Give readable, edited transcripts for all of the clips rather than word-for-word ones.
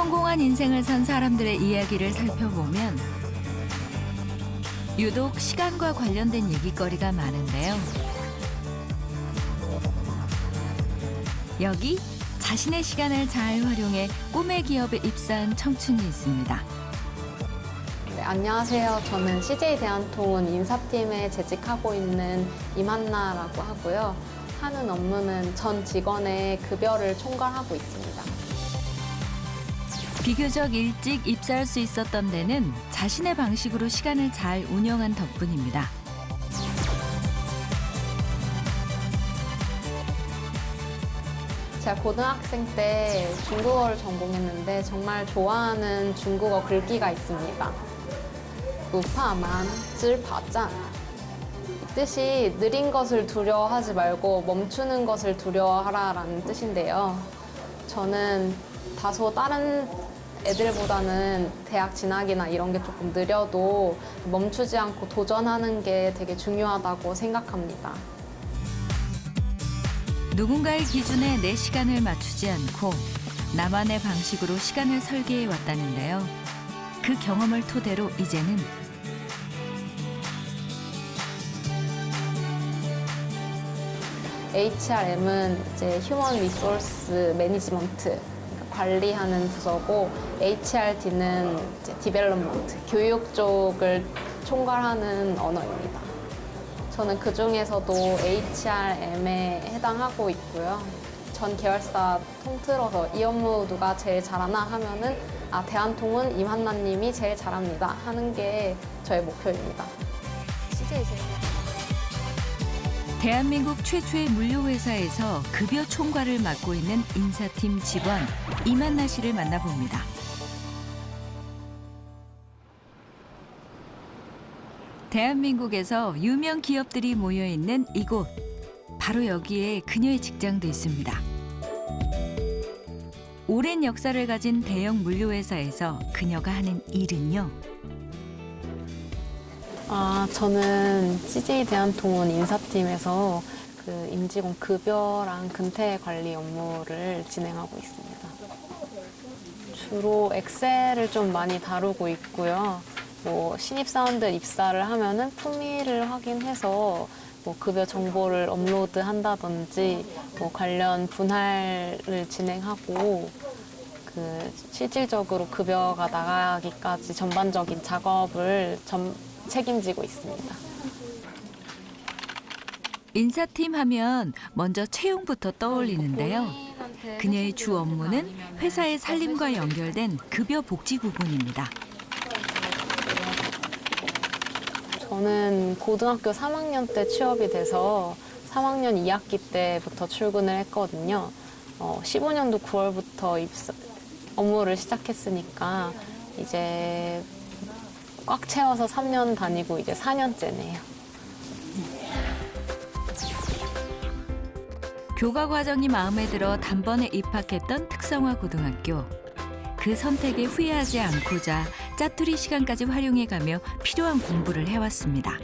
성공한 인생을 산 사람들의 이야기를 살펴보면 유독 시간과 관련된 얘기거리가 많은데요. 여기 자신의 시간을 잘 활용해 꿈의 기업에 입사한 청춘이 있습니다. 네, 안녕하세요. 저는 CJ 대한통운 인사팀에 재직하고 있는 임한나라고 하고요. 하는 업무는 전 직원의 급여를 총괄하고 있습니다. 비교적 일찍 입사할 수 있었던 데는 자신의 방식으로 시간을 잘 운영한 덕분입니다. 제가 고등학생 때 중국어를 전공했는데 정말 좋아하는 중국어 글귀가 있습니다. 우파만 쯔파짠. 이 뜻이 느린 것을 두려워하지 말고 멈추는 것을 두려워하라라는 뜻인데요. 저는 다소 다른 애들보다는 대학 진학이나 이런 게 조금 느려도 멈추지 않고 도전하는 게 되게 중요하다고 생각합니다. 누군가의 기준에 내 시간을 맞추지 않고 나만의 방식으로 시간을 설계해 왔다는데요. 그 경험을 토대로 이제는 HRM은 이제 휴먼 리소스 매니지먼트, 관리하는 부서고, HRD는 이제 디벨롭먼트, 교육 쪽을 총괄하는 언어입니다. 저는 그 중에서도 HRM에 해당하고 있고요. 전 계열사 통틀어서 이 업무 누가 제일 잘하나 하면은 대한통운 임한나님이 제일 잘합니다 하는 게 저의 목표입니다. CJ 제일 대한민국 최초의 물류회사에서 급여 총괄을 맡고 있는 인사팀 직원 임한나 씨를 만나봅니다. 대한민국에서 유명 기업들이 모여있는 이곳. 바로 여기에 그녀의 직장도 있습니다. 오랜 역사를 가진 대형 물류회사에서 그녀가 하는 일은요. 저는 CJ 대한통운 인사팀에서 그 임직원 급여랑 근태 관리 업무를 진행하고 있습니다. 주로 엑셀을 좀 많이 다루고 있고요. 신입사원들 입사를 하면은 품위를 확인해서 급여 정보를 업로드한다든지 관련 분할을 진행하고 실질적으로 급여가 나가기까지 전반적인 작업을 책임지고 있습니다. 인사팀 하면 먼저 채용부터 떠올리는데요. 그녀의 주 업무는 회사의 살림과 연결된 급여 복지 부분입니다. 저는 고등학교 3학년 때 취업이 돼서 3학년 2학기 때부터 출근을 했거든요. 15년도 9월부터 업무를 시작했으니까 이제 꽉 채워서 3년 다니고 이제 4년째네요. 교과 과정이 마음에 들어 단번에 입학했던 특성화 고등학교. 그 선택에 후회하지 않고자 짜투리 시간까지 활용해가며 필요한 공부를 해왔습니다.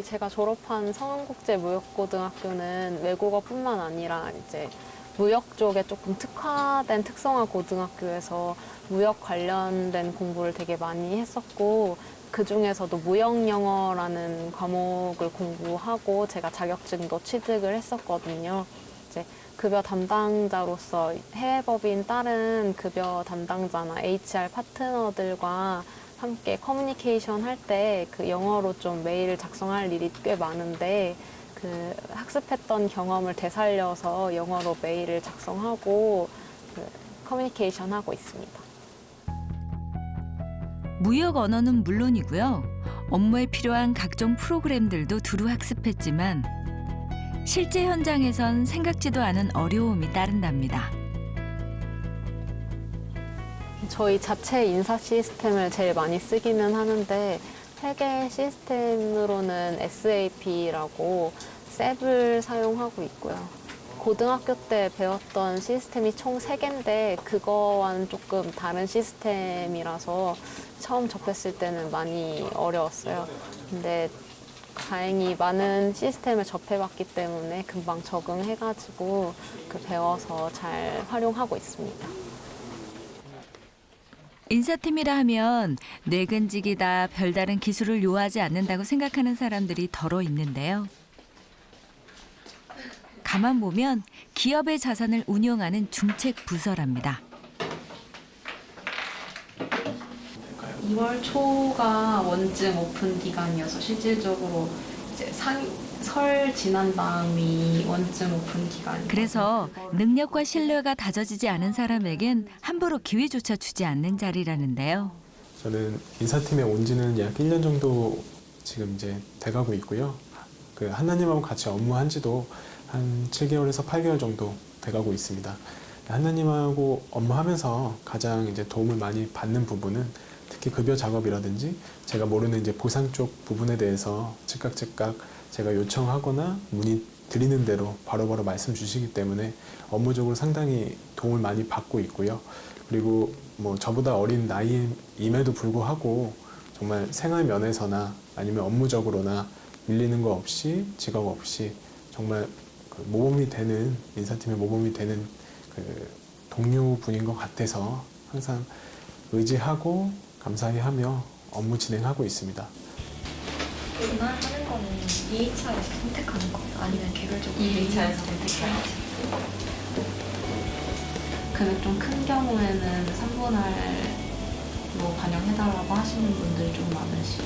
제가 졸업한 성안국제무역고등학교는 외국어뿐만 아니라 이제 무역 쪽에 조금 특화된 특성화 고등학교에서 무역 관련된 공부를 되게 많이 했었고, 그 중에서도 무역 영어라는 과목을 공부하고 제가 자격증도 취득을 했었거든요. 이제 급여 담당자로서 해외법인 다른 급여 담당자나 HR 파트너들과 함께 커뮤니케이션 할 때 그 영어로 좀 메일을 작성할 일이 꽤 많은데, 그 학습했던 경험을 되살려서 영어로 메일을 작성하고 커뮤니케이션 하고 있습니다. 무역 언어는 물론이고요. 업무에 필요한 각종 프로그램들도 두루 학습했지만 실제 현장에선 생각지도 않은 어려움이 따른답니다. 저희 자체 인사 시스템을 제일 많이 쓰기는 하는데, 회계 시스템으로는 SAP라고 셉을 사용하고 있고요. 고등학교 때 배웠던 시스템이 총 3개인데 그거와는 조금 다른 시스템이라서 처음 접했을 때는 많이 어려웠어요. 근데 다행히 많은 시스템을 접해봤기 때문에 금방 적응해가지고 배워서 잘 활용하고 있습니다. 인사팀이라 하면 뇌근직이다 별다른 기술을 요하지 않는다고 생각하는 사람들이 더러 있는데요. 가만 보면 기업의 자산을 운영하는 중책 부서랍니다. 2월 초가 원증 오픈 기간이어서 실질적으로 이제 설 지난 다음이 원증 오픈 기간이에요. 그래서 능력과 신뢰가 다져지지 않은 사람에겐 함부로 기회조차 주지 않는 자리라는데요. 저는 인사팀에 온 지는 약 1년 정도 지금 이제 돼가고 있고요. 한나님하고 같이 업무한 지도 한 7개월에서 8개월 정도 돼가고 있습니다. 한나님하고 업무하면서 가장 이제 도움을 많이 받는 부분은 특히 급여 작업이라든지 제가 모르는 이제 보상 쪽 부분에 대해서 즉각 제가 요청하거나 문의 드리는 대로 바로바로 말씀 주시기 때문에 업무적으로 상당히 도움을 많이 받고 있고요. 그리고 뭐 저보다 어린 나이임에도 불구하고 정말 생활 면에서나 아니면 업무적으로나 밀리는 거 없이 직업 없이 정말 모범이 되는 인사팀의 모범이 되는 동료분인 것 같아서 항상 의지하고 감사히 하며 업무 진행하고 있습니다. 그날 하는 거는 2차에서 선택하는 거예요? 아니면 개별적으로? 2차에서 선택해요. 금액 좀 큰 경우에는 3분할로 반영해달라고 하시는 분들이 좀 많으시고.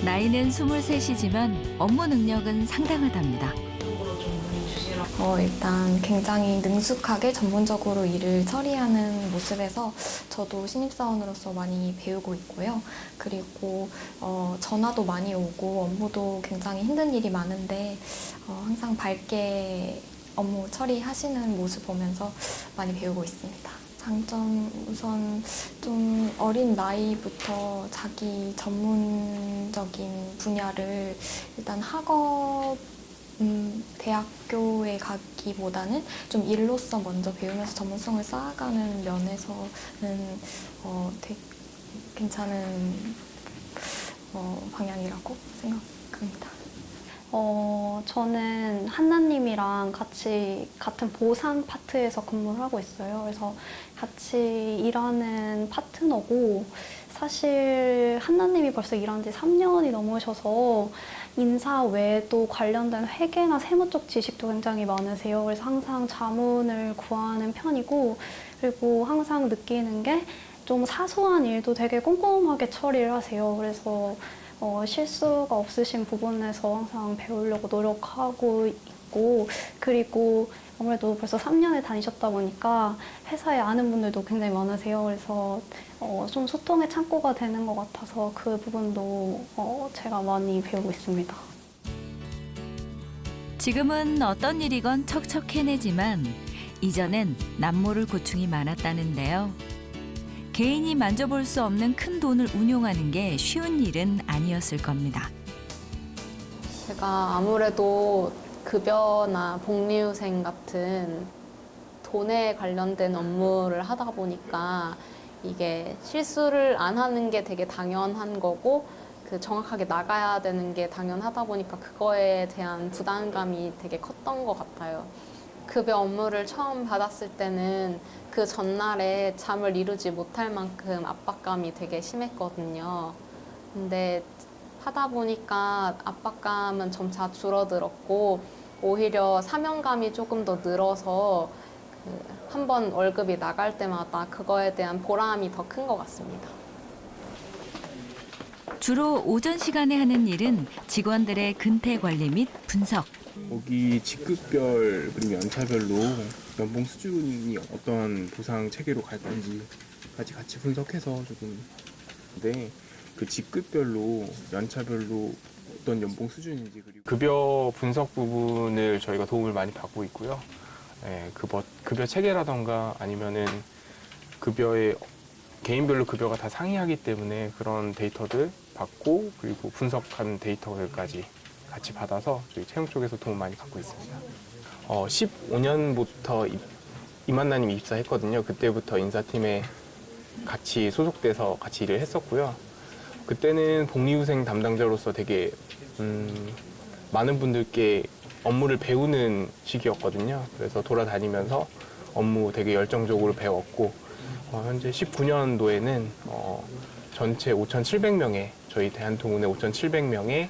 나이는 23이지만 업무 능력은 상당하답니다. 일단 굉장히 능숙하게 전문적으로 일을 처리하는 모습에서 저도 신입사원으로서 많이 배우고 있고요. 그리고 전화도 많이 오고 업무도 굉장히 힘든 일이 많은데 항상 밝게 업무 처리하시는 모습 보면서 많이 배우고 있습니다. 장점 우선 좀 어린 나이부터 자기 전문적인 분야를 일단 대학교에 가기보다는 좀 일로서 먼저 배우면서 전문성을 쌓아가는 면에서는 되게 괜찮은 방향이라고 생각합니다. 저는 한나님이랑 같이 같은 보상 파트에서 근무를 하고 있어요. 그래서 같이 일하는 파트너고 사실 한나님이 벌써 일한 지 3년이 넘으셔서 인사 외에도 관련된 회계나 세무 쪽 지식도 굉장히 많으세요. 그래서 항상 자문을 구하는 편이고 그리고 항상 느끼는 게 좀 사소한 일도 되게 꼼꼼하게 처리를 하세요. 그래서 실수가 없으신 부분에서 항상 배우려고 노력하고 있고 그리고 아무래도 벌써 3년을 다니셨다 보니까 회사에 아는 분들도 굉장히 많으세요. 그래서 좀 소통의 창구가 되는 것 같아서 그 부분도 제가 많이 배우고 있습니다. 지금은 어떤 일이건 척척 해내지만 이전엔 남모를 고충이 많았다는데요. 개인이 만져볼 수 없는 큰 돈을 운용하는 게 쉬운 일은 아니었을 겁니다. 제가 아무래도 급여나 복리후생 같은 돈에 관련된 업무를 하다 보니까 이게 실수를 안 하는 게 되게 당연한 거고 정확하게 나가야 되는 게 당연하다 보니까 그거에 대한 부담감이 되게 컸던 것 같아요. 급여 업무를 처음 받았을 때는 그 전날에 잠을 이루지 못할 만큼 압박감이 되게 심했거든요. 근데 하다 보니까 압박감은 점차 줄어들었고 오히려 사명감이 조금 더 늘어서 한 번 월급이 나갈 때마다 그거에 대한 보람이 더 큰 것 같습니다. 주로 오전 시간에 하는 일은 직원들의 근태 관리 및 분석. 거기 직급별 그리고 연차별로 연봉 수준이 어떤 보상 체계로 갈 건지까지 같이 분석해서 조금 근데 그 직급별로 연차별로 어떤 연봉 수준인지 그리고 급여 분석 부분을 저희가 도움을 많이 받고 있고요. 급여 체계라던가 아니면은 급여의 개인별로 급여가 다 상이하기 때문에 그런 데이터들 받고 그리고 분석한 데이터들까지 같이 받아서 저희 채용 쪽에서 도움 많이 받고 있습니다. 15년부터 이만나님이 입사했거든요. 그때부터 인사팀에 같이 소속돼서 같이 일을 했었고요. 그때는 복리후생 담당자로서 되게 많은 분들께 업무를 배우는 시기였거든요. 그래서 돌아다니면서 업무 되게 열정적으로 배웠고 현재 19년도에는 전체 5,700명의 저희 대한통운의 5,700명의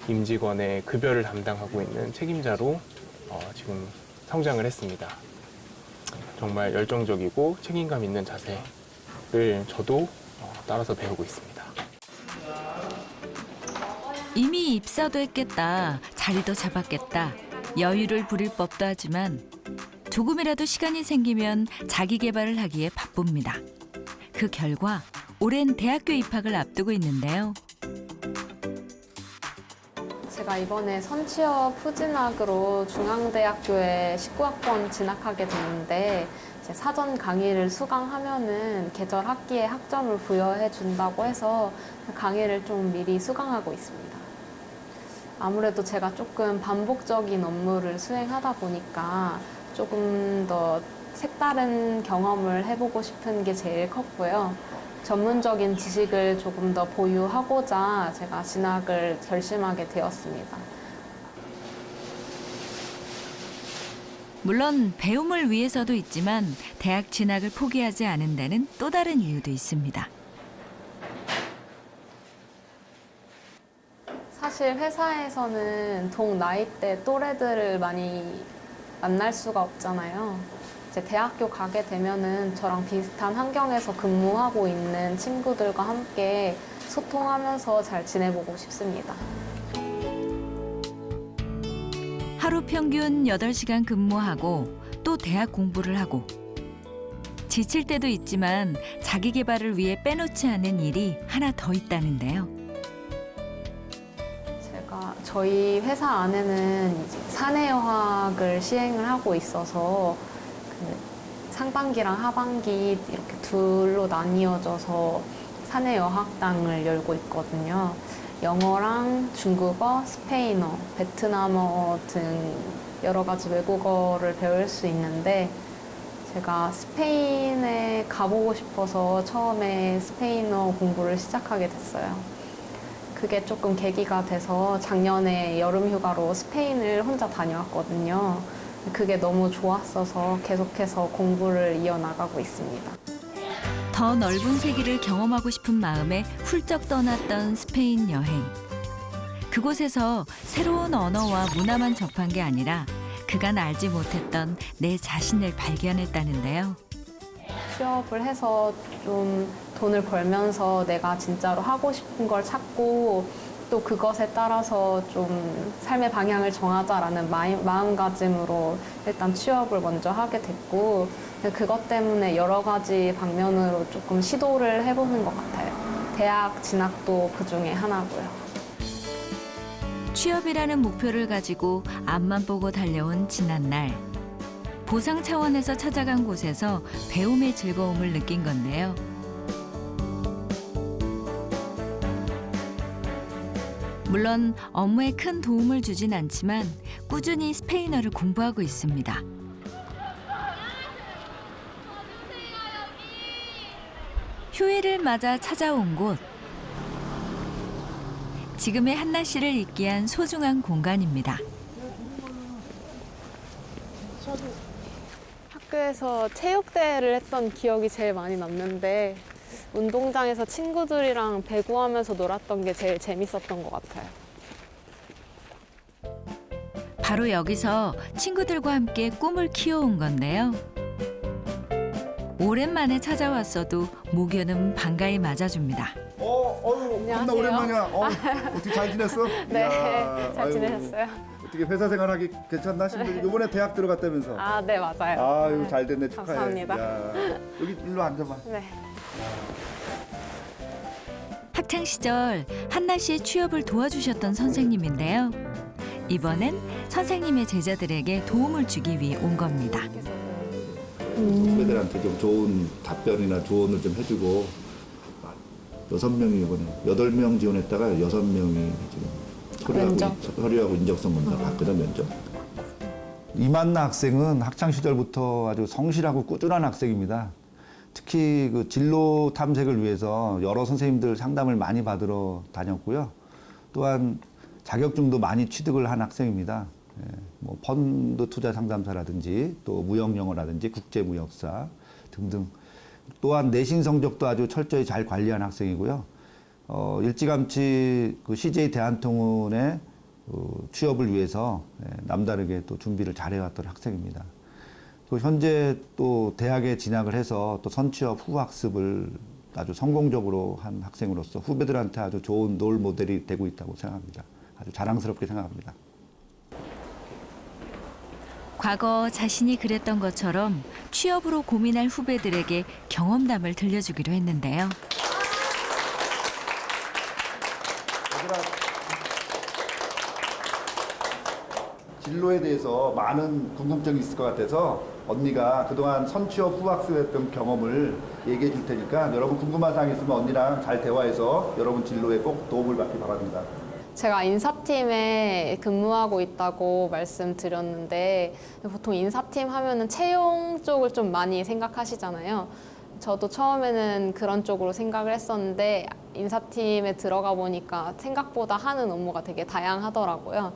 임직원의 급여를 담당하고 있는 책임자로 지금 성장을 했습니다. 정말 열정적이고 책임감 있는 자세를 저도 따라서 배우고 있습니다. 이미 입사도 했겠다, 자리도 잡았겠다, 여유를 부릴 법도 하지만 조금이라도 시간이 생기면 자기 개발을 하기에 바쁩니다. 그 결과 오랜 대학교 입학을 앞두고 있는데요. 제가 이번에 선취업 후진학으로 중앙대학교에 19학번 진학하게 됐는데 이제 사전 강의를 수강하면은 계절 학기에 학점을 부여해 준다고 해서 강의를 좀 미리 수강하고 있습니다. 아무래도 제가 조금 반복적인 업무를 수행하다 보니까 조금 더 색다른 경험을 해보고 싶은 게 제일 컸고요. 전문적인 지식을 조금 더 보유하고자 제가 진학을 결심하게 되었습니다. 물론 배움을 위해서도 있지만 대학 진학을 포기하지 않은 데는 또 다른 이유도 있습니다. 사실 회사에서는 동 나이대 또래들을 많이 만날 수가 없잖아요. 이제 대학교 가게 되면은 저랑 비슷한 환경에서 근무하고 있는 친구들과 함께 소통하면서 잘 지내보고 싶습니다. 하루 평균 8시간 근무하고 또 대학 공부를 하고 지칠 때도 있지만 자기 개발을 위해 빼놓지 않은 일이 하나 더 있다는데요. 저희 회사 안에는 이제 사내여학을 시행을 하고 있어서 그 상반기랑 하반기 이렇게 둘로 나뉘어져서 사내여학당을 열고 있거든요. 영어랑 중국어, 스페인어, 베트남어 등 여러 가지 외국어를 배울 수 있는데 제가 스페인에 가보고 싶어서 처음에 스페인어 공부를 시작하게 됐어요. 그게 조금 계기가 돼서 작년에 여름 휴가로 스페인을 혼자 다녀왔거든요. 그게 너무 좋았어서 계속해서 공부를 이어나가고 있습니다. 더 넓은 세계를 경험하고 싶은 마음에 훌쩍 떠났던 스페인 여행. 그곳에서 새로운 언어와 문화만 접한 게 아니라 그간 알지 못했던 내 자신을 발견했다는데요. 취업을 해서 좀 돈을 벌면서 내가 진짜로 하고 싶은 걸 찾고 또 그것에 따라서 좀 삶의 방향을 정하자라는 마음가짐으로 일단 취업을 먼저 하게 됐고 그것 때문에 여러 가지 방면으로 조금 시도를 해보는 것 같아요. 대학 진학도 그 중에 하나고요. 취업이라는 목표를 가지고 앞만 보고 달려온 지난날. 보상 차원에서 찾아간 곳에서 배움의 즐거움을 느낀 건데요. 물론 업무에 큰 도움을 주진 않지만 꾸준히 스페인어를 공부하고 있습니다. 휴일을 맞아 찾아온 곳. 지금의 한나 씨를 있게 한 소중한 공간입니다. 학교에서 체육대회를 했던 기억이 제일 많이 남는데 운동장에서 친구들이랑 배구하면서 놀았던 게 제일 재밌었던 것 같아요. 바로 여기서 친구들과 함께 꿈을 키워온 건데요. 오랜만에 찾아왔어도 모교는 반가이 맞아줍니다. 안녕하세요. 한나 오랜만이야. 어떻게 잘 지냈어? 네, 이야, 잘 아이고, 지내셨어요? 어떻게 회사 생활하기 괜찮나? 이번에 대학 들어갔다면서? 아, 네, 맞아요. 아유, 네. 잘 됐네. 축하해. 감사합니다. 야, 여기 일로 앉아봐. 네. 학창 시절 한나 씨의 취업을 도와주셨던 선생님인데요. 이번엔 선생님의 제자들에게 도움을 주기 위해 온 겁니다. 후배들한테 좀 좋은 답변이나 조언을 좀 해주고 6명이 이번에 8명 지원했다가 6명이 지금 서류하고 인적성문 다 봤거든, 면접. 이만나 학생은 학창 시절부터 아주 성실하고 꾸준한 학생입니다. 특히 그 진로 탐색을 위해서 여러 선생님들 상담을 많이 받으러 다녔고요. 또한 자격증도 많이 취득을 한 학생입니다. 뭐 펀드 투자 상담사라든지 또 무역영어라든지 국제무역사 등등. 또한 내신 성적도 아주 철저히 잘 관리한 학생이고요. 일찌감치 그 CJ 대한통운의 취업을 위해서 남다르게 또 준비를 잘 해왔던 학생입니다. 또 현재 또 대학에 진학을 해서 또 선취업 후학습을 아주 성공적으로 한 학생으로서 후배들한테 아주 좋은 롤 모델이 되고 있다고 생각합니다. 아주 자랑스럽게 생각합니다. 과거 자신이 그랬던 것처럼 취업으로 고민할 후배들에게 경험담을 들려주기로 했는데요. 진로에 대해서 많은 궁금증이 있을 것 같아서 언니가 그동안 선취업 후학습했던 경험을 얘기해 줄 테니까 여러분 궁금한 사항 있으면 언니랑 잘 대화해서 여러분 진로에 꼭 도움을 받기 바랍니다. 제가 인사팀에 근무하고 있다고 말씀드렸는데 보통 인사팀 하면은 채용 쪽을 좀 많이 생각하시잖아요. 저도 처음에는 그런 쪽으로 생각을 했었는데 인사팀에 들어가 보니까 생각보다 하는 업무가 되게 다양하더라고요.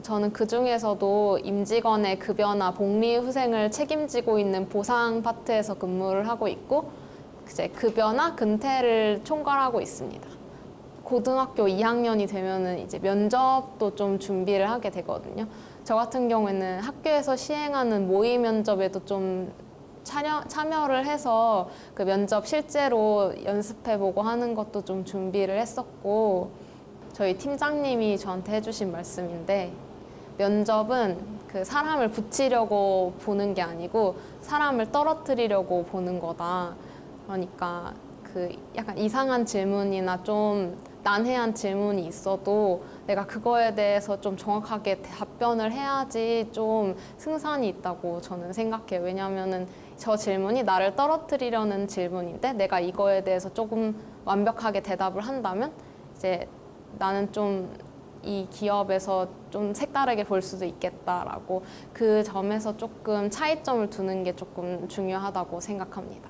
저는 그 중에서도 임직원의 급여나 복리 후생을 책임지고 있는 보상 파트에서 근무를 하고 있고 이제 급여나 근태를 총괄하고 있습니다. 고등학교 2학년이 되면은 이제 면접도 좀 준비를 하게 되거든요. 저 같은 경우에는 학교에서 시행하는 모의 면접에도 좀 참여를 해서 그 면접 실제로 연습해보고 하는 것도 좀 준비를 했었고, 저희 팀장님이 저한테 해주신 말씀인데, 면접은 그 사람을 붙이려고 보는 게 아니고 사람을 떨어뜨리려고 보는 거다. 그러니까 그 약간 이상한 질문이나 좀 난해한 질문이 있어도 내가 그거에 대해서 좀 정확하게 답변을 해야지 좀 승산이 있다고 저는 생각해요. 왜냐하면은 저 질문이 나를 떨어뜨리려는 질문인데 내가 이거에 대해서 조금 완벽하게 대답을 한다면 이제 나는 좀 이 기업에서 좀 색다르게 볼 수도 있겠다라고, 그 점에서 조금 차이점을 두는 게 조금 중요하다고 생각합니다.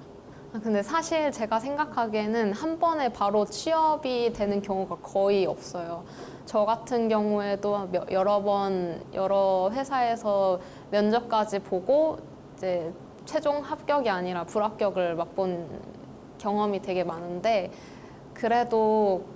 근데 사실 제가 생각하기에는 한 번에 바로 취업이 되는 경우가 거의 없어요. 저 같은 경우에도 여러 회사에서 면접까지 보고 이제 최종 합격이 아니라 불합격을 맛본 경험이 되게 많은데, 그래도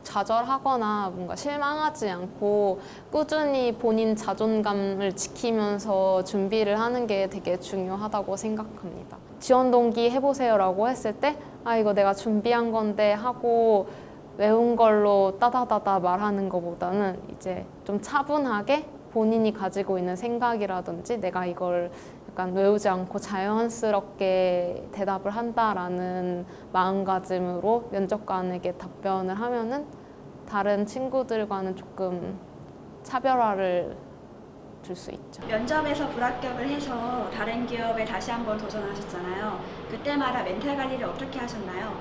좌절하거나 뭔가 실망하지 않고 꾸준히 본인 자존감을 지키면서 준비를 하는 게 되게 중요하다고 생각합니다. 지원 동기 해보세요라고 했을 때 이거 내가 준비한 건데 하고 외운 걸로 따다다다 말하는 것보다는 이제 좀 차분하게 본인이 가지고 있는 생각이라든지 내가 이걸 약간 외우지 않고 자연스럽게 대답을 한다라는 마음가짐으로 면접관에게 답변을 하면은 다른 친구들과는 조금 차별화를 줄 수 있죠. 면접에서 불합격을 해서 다른 기업에 다시 한번 도전하셨잖아요. 그때마다 멘탈 관리를 어떻게 하셨나요?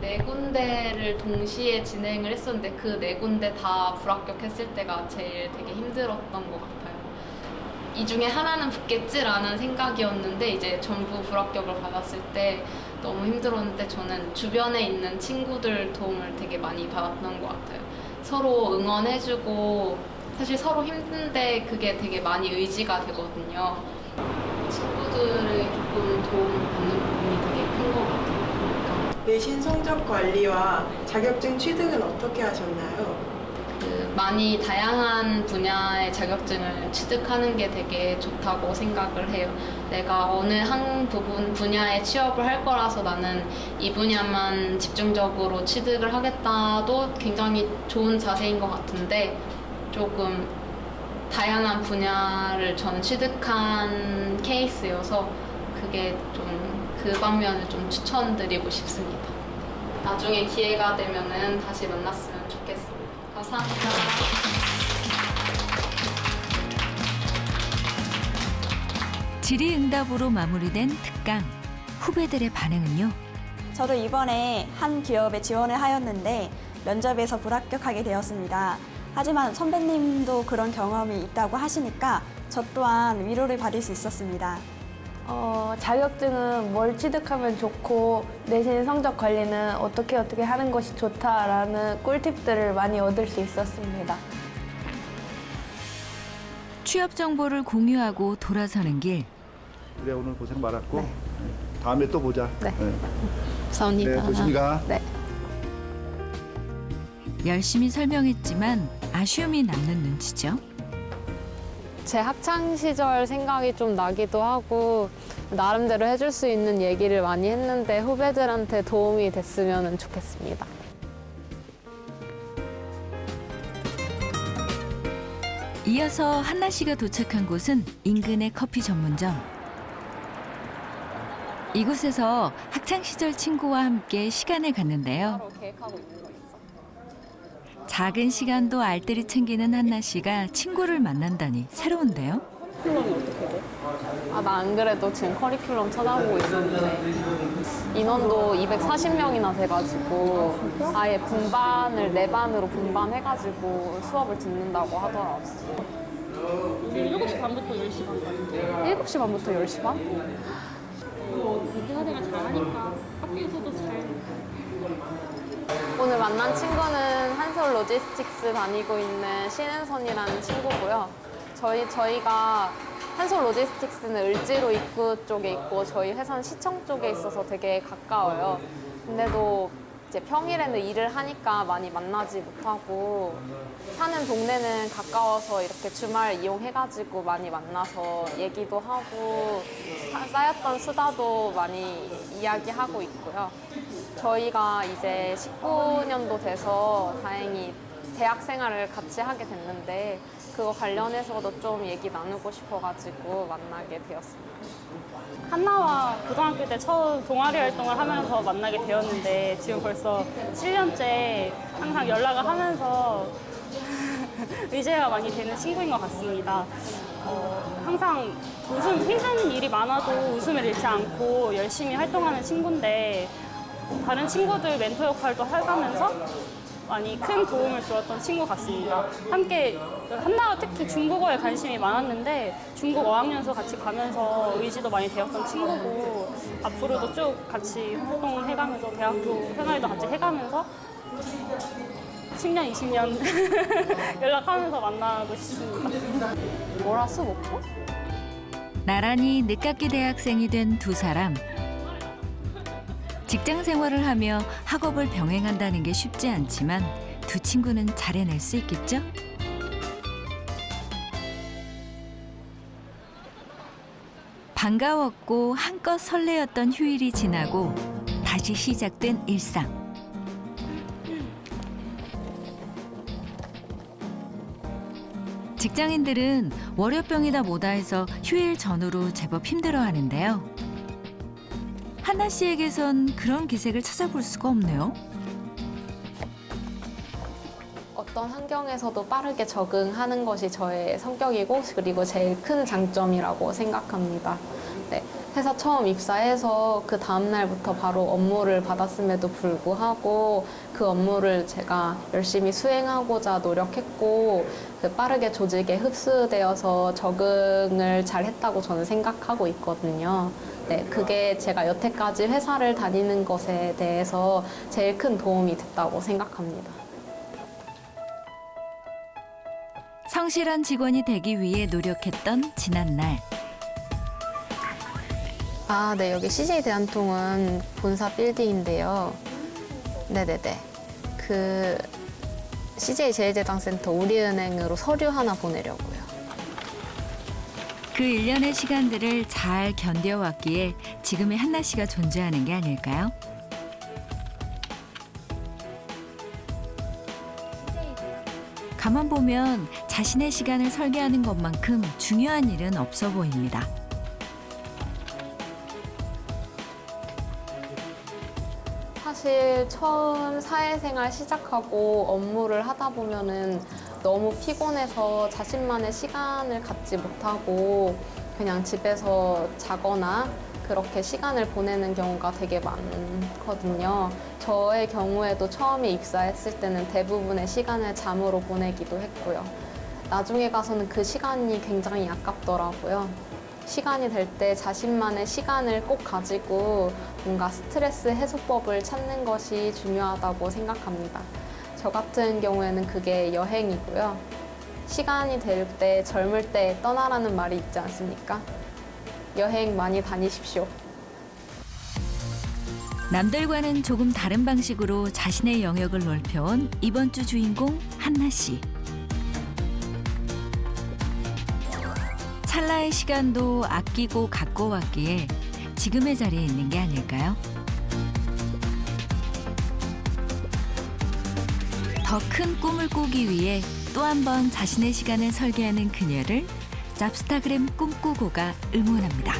4군데를 동시에 진행을 했었는데 그 4군데 다 불합격했을 때가 제일 되게 힘들었던 것 같아요. 이 중에 하나는 붙겠지라는 생각이었는데 이제 전부 불합격을 받았을 때 너무 힘들었는데, 저는 주변에 있는 친구들 도움을 되게 많이 받았던 것 같아요. 서로 응원해주고, 사실 서로 힘든데 그게 되게 많이 의지가 되거든요. 친구들의 조금 도움을 받는 부분이 되게 큰 것 같아요. 내신 성적 관리와 자격증 취득은 어떻게 하셨나요? 많이 다양한 분야의 자격증을 취득하는 게 되게 좋다고 생각을 해요. 내가 어느 한 분야에 취업을 할 거라서 나는 이 분야만 집중적으로 취득을 하겠다도 굉장히 좋은 자세인 것 같은데, 조금 다양한 분야를 저는 취득한 케이스여서 그게 좀 그 방면을 좀 추천드리고 싶습니다. 나중에 기회가 되면은 다시 만났으면 좋겠습니다. 감사합니다. 질의응답으로 마무리된 특강. 후배들의 반응은요? 저도 이번에 한 기업에 지원을 하였는데 면접에서 불합격하게 되었습니다. 하지만 선배님도 그런 경험이 있다고 하시니까 저 또한 위로를 받을 수 있었습니다. 자격증은 뭘 취득하면 좋고 내신 성적 관리는 어떻게 하는 것이 좋다라는 꿀팁들을 많이 얻을 수 있었습니다. 취업 정보를 공유하고 돌아서는 길. 그래, 오늘 고생 많았고 다음에 또 보자. 네. 감사합니다. 네, 조심히 가. 네. 열심히 설명했지만 아쉬움이 남는 눈치죠. 제 학창 시절 생각이 좀 나기도 하고 나름대로 해줄 수 있는 얘기를 많이 했는데 후배들한테 도움이 됐으면 좋겠습니다. 이어서 한나 씨가 도착한 곳은 인근의 커피 전문점. 이곳에서 학창 시절 친구와 함께 시간을 갖는데요. 따로 계획하고 있는 거 있어? 작은 시간도 알뜰히 챙기는 한나 씨가 친구를 만난다니 새로운데요. 커리큘럼이 어떻게 돼? 아, 나 안 그래도 지금 커리큘럼 찾아보고 있었는데 인원도 240명이나 돼가지고 아예 분반을 4반으로 분반해가지고 수업을 듣는다고 하더라고요. 7시 반부터 10시 반까지. 7시 반부터 10시 반? 의사생활 잘하니까 학교에서도 잘. 오늘 만난 친구는 한솔 로지스틱스 다니고 있는 신은선이라는 친구고요. 저희가 한솔 로지스틱스는 을지로 입구 쪽에 있고 저희 회사는 시청 쪽에 있어서 되게 가까워요. 근데도 이제 평일에는 일을 하니까 많이 만나지 못하고 사는 동네는 가까워서 이렇게 주말 이용해가지고 많이 만나서 얘기도 하고 쌓였던 수다도 많이 이야기하고 있고요. 저희가 이제 19년도 돼서 다행히 대학 생활을 같이 하게 됐는데 그거 관련해서도 좀 얘기 나누고 싶어가지고 만나게 되었습니다. 한나와 고등학교 때 처음 동아리 활동을 하면서 만나게 되었는데 지금 벌써 7년째 항상 연락을 하면서 의지가 많이 되는 친구인 것 같습니다. 항상 힘든 일이 많아도 웃음을 잃지 않고 열심히 활동하는 친구인데 다른 친구들 멘토 역할도 해가면서 많이 큰 도움을 주었던 친구 같습니다. 함께 한나가 특히 중국어에 관심이 많았는데 중국 어학연수 같이 가면서 의지도 많이 되었던 친구고 앞으로도 쭉 같이 활동해가면서 대학교 생활도 같이 해가면서 10년, 20년 연락하면서 만나고 싶습니다. 뭐라 수목표? 나란히 늦깎이 대학생이 된 두 사람. 직장 생활을 하며 학업을 병행한다는 게 쉽지 않지만 두 친구는 잘 해낼 수 있겠죠? 반가웠고 한껏 설레었던 휴일이 지나고 다시 시작된 일상. 직장인들은 월요병이다 뭐다 해서 휴일 전후로 제법 힘들어하는데요. 한나 씨에게선 그런 기색을 찾아볼 수가 없네요. 어떤 환경에서도 빠르게 적응하는 것이 저의 성격이고 그리고 제일 큰 장점이라고 생각합니다. 네, 회사 처음 입사해서 그 다음 날부터 바로 업무를 받았음에도 불구하고 그 업무를 제가 열심히 수행하고자 노력했고 빠르게 조직에 흡수되어서 적응을 잘 했다고 저는 생각하고 있거든요. 네, 그게 제가 여태까지 회사를 다니는 것에 대해서 제일 큰 도움이 됐다고 생각합니다. 성실한 직원이 되기 위해 노력했던 지난날. 아, 네, 여기 CJ 대한통운 본사 빌딩인데요. 네네네. 그 CJ 제일제당센터 우리은행으로 서류 하나 보내려고요. 그 일련의 시간들을 잘 견뎌왔기에 지금의 한나 씨가 존재하는 게 아닐까요? 가만 보면 자신의 시간을 설계하는 것만큼 중요한 일은 없어 보입니다. 사실 처음 사회생활 시작하고 업무를 하다 보면은 너무 피곤해서 자신만의 시간을 갖지 못하고 그냥 집에서 자거나 그렇게 시간을 보내는 경우가 되게 많거든요. 저의 경우에도 처음에 입사했을 때는 대부분의 시간을 잠으로 보내기도 했고요. 나중에 가서는 그 시간이 굉장히 아깝더라고요. 시간이 될 때 자신만의 시간을 꼭 가지고 뭔가 스트레스 해소법을 찾는 것이 중요하다고 생각합니다. 저 같은 경우에는 그게 여행이고요. 시간이 될 때 젊을 때 떠나라는 말이 있지 않습니까? 여행 많이 다니십시오. 남들과는 조금 다른 방식으로 자신의 영역을 넓혀온 이번 주 주인공 한나 씨. 찰나의 시간도 아끼고 갖고 왔기에 지금의 자리에 있는 게 아닐까요? 더 큰 꿈을 꾸기 위해 또 한 번 자신의 시간을 설계하는 그녀를 잡스타그램 꿈꾸고가 응원합니다.